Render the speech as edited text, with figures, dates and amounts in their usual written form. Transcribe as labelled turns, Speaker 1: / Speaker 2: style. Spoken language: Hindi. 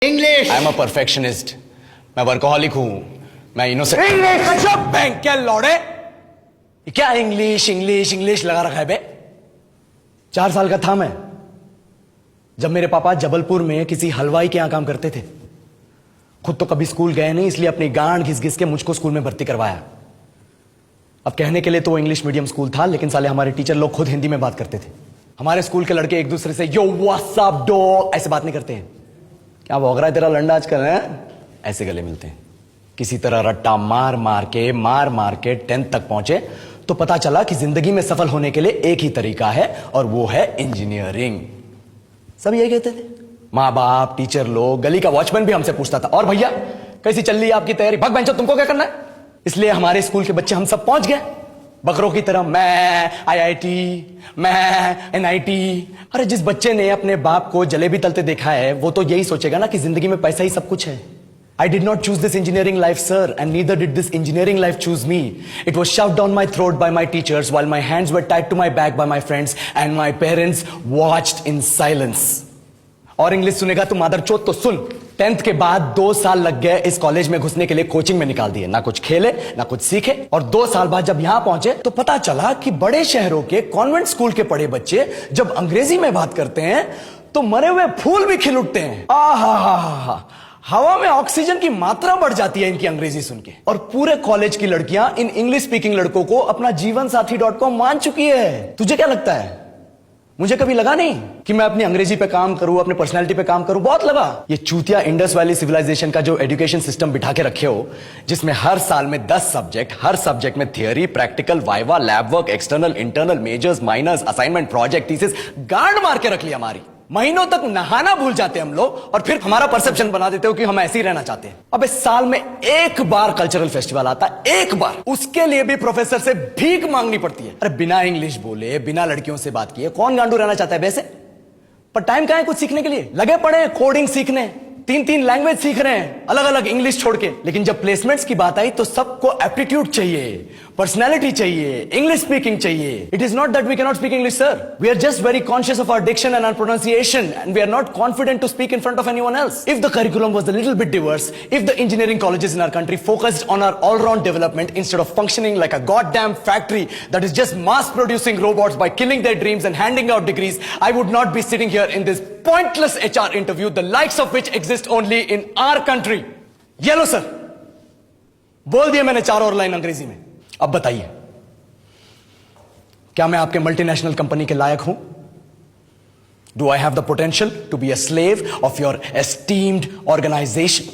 Speaker 1: English.
Speaker 2: I am a perfectionist. मैं वर्कोहॉलिक हूं। मैं इनोसेंट।
Speaker 1: इंग्लिश
Speaker 2: बैंक क्या लौड़े, क्या इंग्लिश इंग्लिश इंग्लिश लगा रखा है बे। 4 साल का था मैं जब मेरे पापा जबलपुर में किसी हलवाई के यहां काम करते थे। खुद तो कभी स्कूल गए नहीं, इसलिए अपनी गांड घिस घिस के मुझको स्कूल में भर्ती करवाया। अब कहने के लिए तो वो इंग्लिश मीडियम स्कूल था, लेकिन साले हमारे टीचर लोग खुद हिंदी में बात करते थे। हमारे स्कूल के लड़के एक दूसरे से यो व्हाट्स अप डॉग ऐसे बात नहीं करते हैं। क्या भौंक रहा है तेरा लंडा आजकल है, ऐसे गले मिलते हैं। किसी तरह रट्टा मार मार के 10th तक पहुंचे तो पता चला कि जिंदगी में सफल होने के लिए एक ही तरीका है, और वो है इंजीनियरिंग। सब यही कहते थे, माँ बाप, टीचर लोग, गली का वॉचमैन भी हमसे पूछता था, और भैया कैसी चल रही है आपकी तैयारी? भग बेंचो, तुमको क्या करना है? इसलिए हमारे स्कूल के बच्चे हम सब पहुंच गए बकरों की तरह। मैं IIT, मैं NIT। अरे जिस बच्चे ने अपने बाप को जलेबी तलते देखा है वो तो यही सोचेगा ना कि जिंदगी में पैसा ही सब कुछ है। I did not choose this engineering life, sir, and neither did this engineering life choose me. It was shoved down my throat by my teachers while my hands were tied to my back by my friends and my parents watched in silence. और इंग्लिश सुनेगा तू मादरचोद तो सुन। 10th के बाद 2 साल लग गए इस कॉलेज में घुसने के लिए, कोचिंग में निकाल दिए। ना कुछ खेले ना कुछ सीखे, और 2 साल बाद जब यहां पहुंचे तो पता चला कि बड़े शहरों के कॉन्वेंट स्कूल के पढ़े बच्चे जब अंग्रेजी में बात करते हैं तो मरे हुए फूल भी खिल उठते हैं। आहा, हवा में ऑक्सीजन की मात्रा बढ़ जाती है इनकी अंग्रेजी सुन के। और पूरे कॉलेज की लड़कियां इन इंग्लिश स्पीकिंग लड़कों को अपना जीवन साथी .com मान चुकी है। तुझे क्या लगता है? मुझे कभी लगा नहीं कि मैं अपनी अंग्रेजी पे काम करूं, अपने पर्सनालिटी पे काम करूं। बहुत लगा। ये चूतिया इंडस वैली सिविलाइजेशन का जो एजुकेशन सिस्टम बिठा के रखे हो, जिसमें हर साल में 10 सब्जेक्ट, हर सब्जेक्ट में theory, practical, viva, lab work, external, internal, majors, minors, assignment, project, thesis, गांड मार के रख लिया हमारी। महीनों तक नहाना भूल जाते हैं हम लोग, और फिर हमारा परसेप्शन बना देते हो कि हम ऐसे ही रहना चाहते हैं। अब इस साल में एक बार कल्चरल फेस्टिवल आता है, एक बार, उसके लिए भी प्रोफेसर से भीख मांगनी पड़ती है। अरे बिना इंग्लिश बोले, बिना लड़कियों से बात किए कौन गांडू रहना चाहता है वैसे? पर टाइम कहां है कुछ सीखने के लिए? लगे पड़े हैं कोडिंग सीखने, 3 लैंग्वेज सीख रहे हैं, अलग अलग इंग्लिश छोड़ के। लेकिन जब प्लेसमेंट्स की बात आई तो सबको एप्टीट्यूड चाहिए, पर्सनैलिटी चाहिए, इंग्लिश स्पीकिंग चाहिए। It is not that we can not speak English, sir. We are just very conscious of our diction and our pronunciation, and we are not confident to speak in front of anyone else. If the curriculum was a little bit diverse, if the engineering colleges in our country focused on our all-round development instead of functioning like a goddamn factory that is just mass producing robots by killing their dreams and handing out degrees, I would not be sitting here in this pointless HR interview, the likes of which exist only in our country. ये लो सर, बोल दिया मैंने 4 और लाइन अंग्रेजी में। अब बताइए, क्या मैं आपके मल्टीनेशनल कंपनी के लायक हूं? Do I have the potential to be a slave of your esteemed organization?